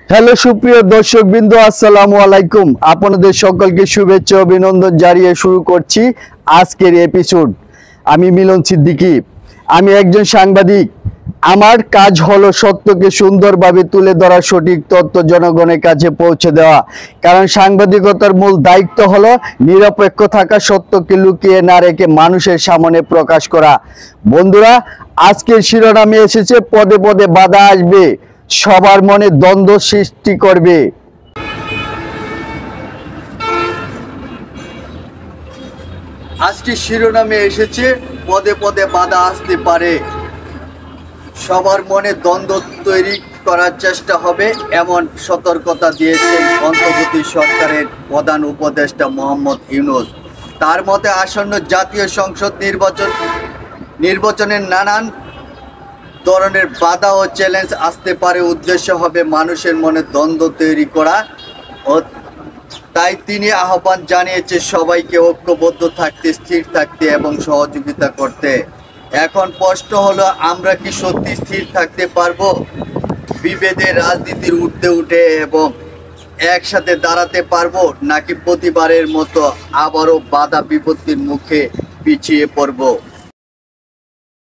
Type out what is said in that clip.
Hello সুপ্রিয় দর্শকবৃন্দ, আসসালামু আলাইকুম। আপনাদের সকলকে শুভেচ্ছা অভিনন্দন জানিয়ে শুরু করছি আজকের এপিসোড। আমি মিলন সিদ্দিকী। আমি একজন সাংবাদিক। আমার কাজ হলো সত্যকে সুন্দরভাবে তুলে ধরা, সঠিক তথ্য জনগণের কাছে পৌঁছে দেওয়া। কারণ সাংবাদিকতার মূল দায়িত্ব হলো নিরপেক্ষ থাকা, সত্যকে লুকিয়ে না রেখে মানুষের সামনে প্রকাশ করা। বন্ধুরা, আজকের শিরোনামে এসেছে পদে পদে বাধা আসবে, সবার মনে দ্বন্দ্ব সৃষ্টি করবে। আজকে শিরোনামে এসেছে পদে পদে বাধা আসতে পারে, সবার মনে দ্বন্দ্ব তৈরি করার চেষ্টা হবে, এমন সতর্কতা দিয়েছেন অন্তর্বর্তী সরকারের প্রধান উপদেষ্টা মোহাম্মদ ইউনূস। তার মতে আসন্ন জাতীয় সংসদ নির্বাচনের নানান ধরনের বাধা ও চ্যালেঞ্জ আসতে পারে। উদ্দেশ্য হবে মানুষের মনে দ্বন্দ্ব তৈরি করা। তাই তিনি আহ্বান জানিয়েছে সবাইকে ঐক্যবদ্ধ থাকতে, স্থির থাকতে এবং সহযোগিতা করতে। এখন প্রশ্ন হলো, আমরা কি সত্যি স্থির থাকতে পারবো? বিভেদের রাজনীতির ঊর্ধ্বে উঠে এবং একসাথে দাঁড়াতে পারবো, নাকি প্রতিবারের মতো আবারও বাধা বিপত্তির মুখে পিছিয়ে পড়ব?